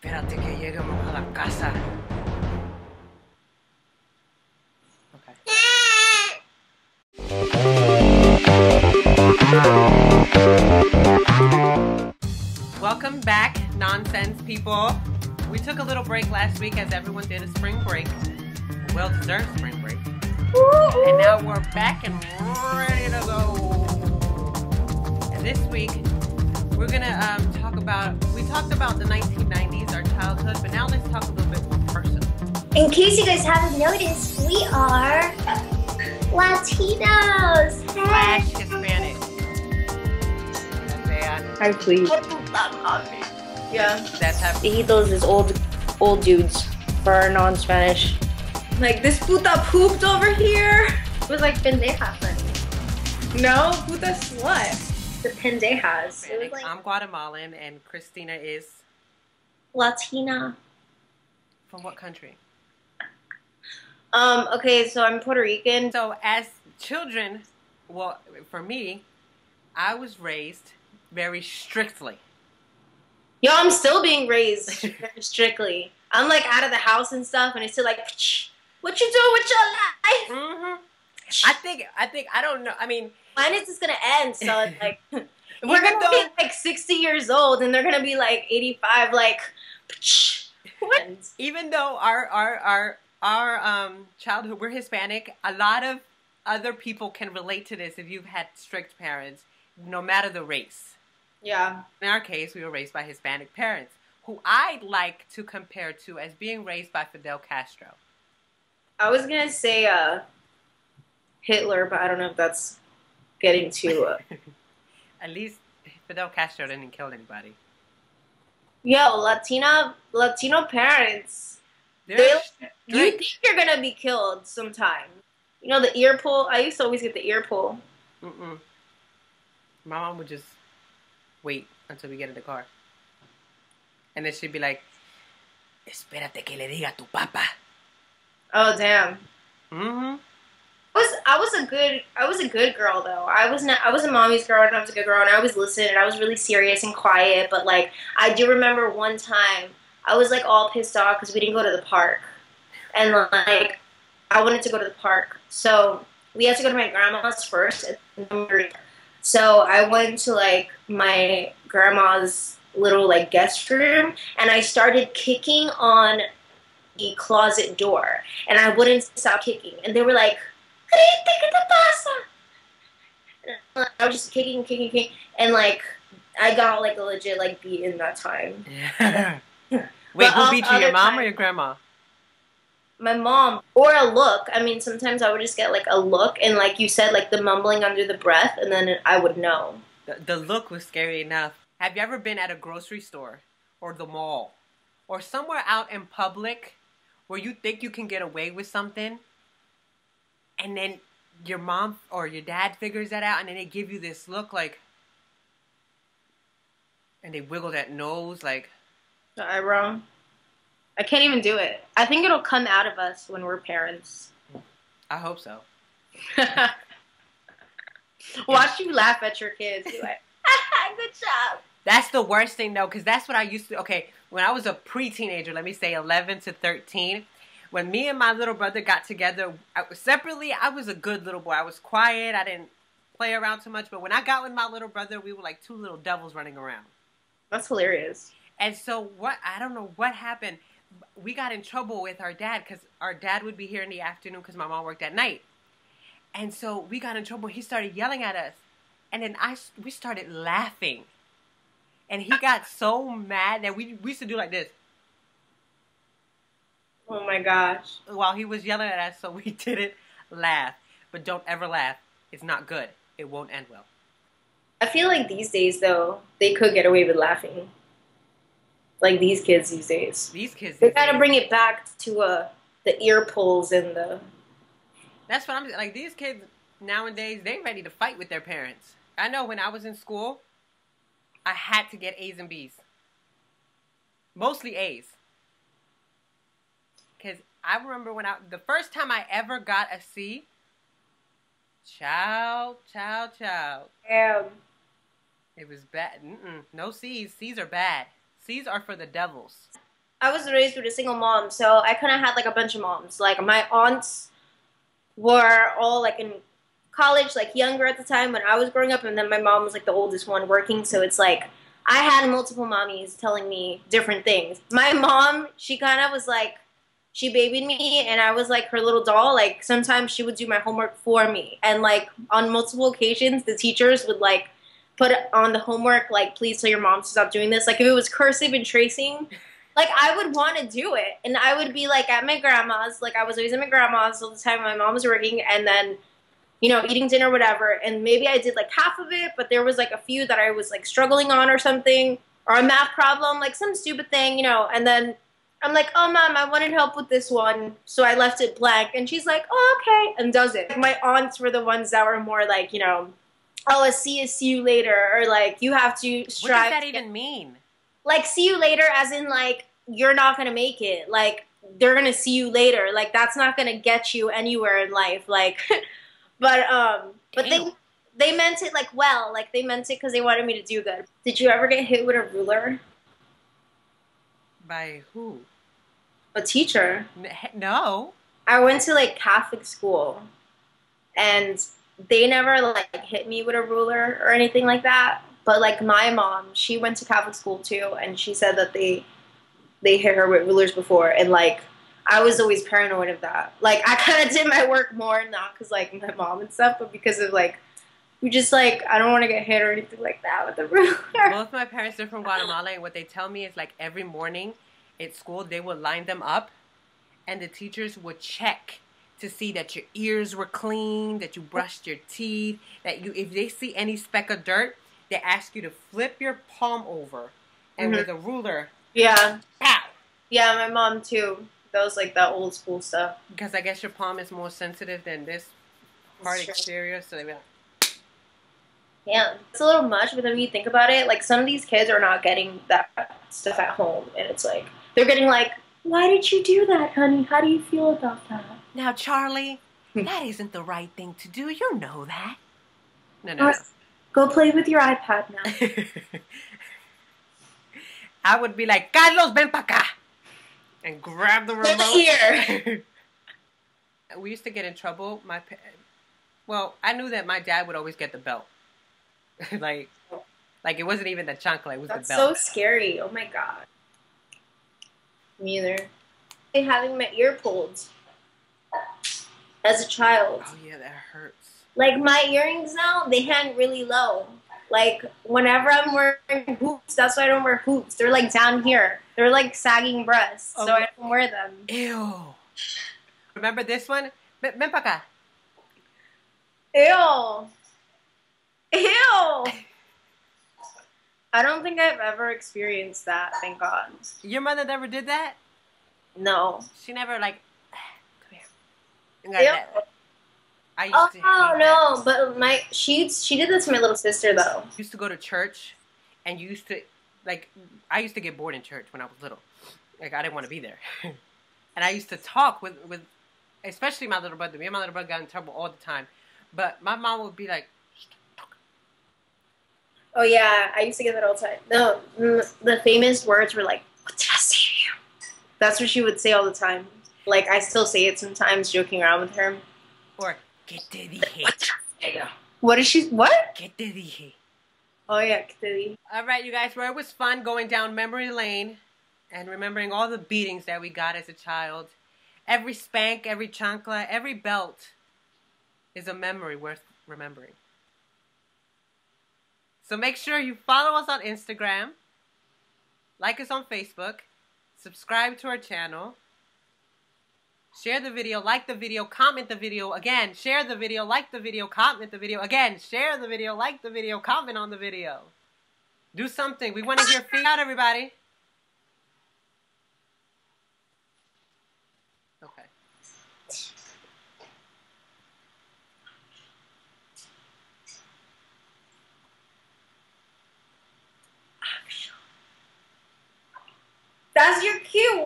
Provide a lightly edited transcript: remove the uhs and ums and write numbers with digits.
Espérate que lleguemos a la casa. Okay. Welcome back, nonsense people. We took a little break last week as everyone did a spring break. A well-deserved spring break. And now we're back and ready to go. And this week, we're gonna we talked about the 1990s, our childhood, but now let's talk a little bit more personal. In case you guys haven't noticed, we are Latinos. Slash Hispanic. Hi, please. Yeah. That's how Hijitos is old dudes for our non-Spanish. Like, this puta pooped over here. It was like pendeja funny. No, puta slut. The pendejas. It was like I'm Guatemalan and Christina is Latina. from what country? Okay, so I'm Puerto Rican. So as children, well, for me, I was raised very strictly. Yo, I'm still being raised very strictly. I'm like out of the house and stuff, and it's still like, what you doing with your life? Mm-hmm. I don't know. I mean, Mine is just gonna end, so it's like we're gonna be like 60 years old, and they're gonna be like 85. Like, what? even though our childhood, we're Hispanic, a lot of other people can relate to this if you've had strict parents, no matter the race. Yeah. In our case, we were raised by Hispanic parents, who I like to compare to as being raised by Fidel Castro. I was gonna say Hitler, but I don't know if that's getting too. At least Fidel Castro didn't kill anybody. Yo, Latino parents. You think you're gonna be killed sometime. You know the ear pull? I used to always get the ear pull. Mm-mm. My mom would just wait until we get in the car. And then she'd be like, espérate que le diga a tu papa. Oh, damn. Mm-hmm. I was a good girl though. I was a mommy's girl and I was a good girl and I always listened and I was really serious and quiet. But like I do remember one time I was like all pissed off because we didn't go to the park, and like I wanted to go to the park, so we had to go to my grandma's first. So I went to like my grandma's little like guest room and I started kicking on the closet door and I wouldn't stop kicking and they were like, I was just kicking, and like I got like a legit like beat in that time. Yeah. Wait, who beat you? Your mom or your grandma? My mom, or a look. I mean, sometimes I would just get like a look, and like you said, like the mumbling under the breath, and then I would know. The look was scary enough. Have you ever been at a grocery store or the mall or somewhere out in public where you think you can get away with something? And then your mom or your dad figures that out, and then they give you this look like, and they wiggle that nose like. The eyebrow. I can't even do it. I think it'll come out of us when we're parents. I hope so. Watch you laugh at your kids. Be like, good job. That's the worst thing though, because that's what I used to. Okay, when I was a pre-teenager, let me say 11 to 13. When me and my little brother got together separately, I was a good little boy. I was quiet. I didn't play around too much. But when I got with my little brother, we were like two little devils running around. That's hilarious. And so I don't know what happened. We got in trouble with our dad because our dad would be here in the afternoon because my mom worked at night. And so we got in trouble. He started yelling at us. And then we started laughing. And he got so mad that we used to do like this. Oh my gosh. While he was yelling at us, so we didn't laugh. But don't ever laugh. It's not good. It won't end well. I feel like these days, though, they could get away with laughing. Like these kids these days. They gotta bring it back to the ear pulls and the... That's what I'm... Like, these kids nowadays, they ready to fight with their parents. I know when I was in school, I had to get A's and B's. Mostly A's. Because I remember when the first time I ever got a C, child. Damn. It was bad. No C's. C's are bad. C's are for the devils. I was raised with a single mom, so I kind of had like a bunch of moms. Like my aunts were all like in college, like younger at the time when I was growing up, and then my mom was like the oldest one working. So it's like I had multiple mommies telling me different things. My mom, she kind of was like, she babied me, and I was like her little doll. Like sometimes she would do my homework for me, and like on multiple occasions, the teachers would like put on the homework like, please tell your mom to stop doing this. Like if it was cursive and tracing, like I would want to do it, and I would be like at my grandma's. Like I was always at my grandma's all the time. My mom was working, and then eating dinner, whatever. And maybe I did like half of it, but there was like a few that I was like struggling on or something, or a math problem, like some stupid thing, and then I'm like, oh, Mom, I wanted help with this one. So I left it blank. And she's like, oh, okay, and does it. My aunts were the ones that were more like, oh, I'll see you later. Or like, you have to strive. What does that even mean? Like, see you later as in like, you're not going to make it. Like, they're going to see you later. Like, that's not going to get you anywhere in life. Like, but they meant it like well. Like, they meant it because they wanted me to do good. Did you ever get hit with a ruler? By who? A teacher. No. I went to like Catholic school, and they never like hit me with a ruler or anything like that. But like my mom, she went to Catholic school too, and she said that they hit her with rulers before, and like I was always paranoid of that. Like I kind of did my work more not because like my mom and stuff, but because of like we just like I don't want to get hit or anything like that with the ruler. Both my parents are from Guatemala, and what they tell me is like every morning at school they would line them up, and the teachers would check to see that your ears were clean, that you brushed your teeth, that if they see any speck of dirt, they ask you to flip your palm over, and with a ruler. Yeah. Pow! Yeah, my mom too. That was like that old school stuff. Because I guess your palm is more sensitive than this hard exterior, so they be like, yeah, it's a little much, but then when you think about it, like some of these kids are not getting that stuff at home, and it's like they're getting like, why did you do that, honey? How do you feel about that? Now, Charlie, that isn't the right thing to do. You know that. No. Go play with your iPad now. I would be like, Carlos, ven pa' acá, and grab the remote. Here. We used to get in trouble. I knew that my dad would always get the belt. like it wasn't even the chancla, it was That's the belt. so scary. Oh my god. Me either. Having my ear pulled as a child. Oh yeah, that hurts. Like my earrings now, they hang really low. Like whenever I'm wearing hoops, that's why I don't wear hoops. They're like down here. They're like sagging breasts, so I don't wear them. Ew. Remember this one? Ven pa' acá. Ew. Ew. I don't think I've ever experienced that, thank God. Your mother never did that? No. She never like, come here. Ew. I used to hate no, but she did this to my little sister though. I used to go to church, and I used to get bored in church when I was little. Like I didn't want to be there. And I used to talk with especially my little brother. Me and my little brother got in trouble all the time. But my mom would be like, stop talking. Oh yeah, I used to get that all the time. No, the famous words were like, what did I say to you? That's what she would say all the time. Like I still say it sometimes, joking around with her. Or, ¿qué te dije? What is she? What? ¿Qué te dije? Oh yeah, ¿qué te dije? All right, you guys. Well, it was fun going down memory lane and remembering all the beatings that we got as a child. Every spank, every chancla, every belt is a memory worth remembering. So make sure you follow us on Instagram, like us on Facebook, subscribe to our channel, share the video, like the video, comment the video, again, share the video, like the video, comment the video, again, share the video, like the video, comment on the video. Do something. We want to hear feedback, everybody. Okay. That's your cue.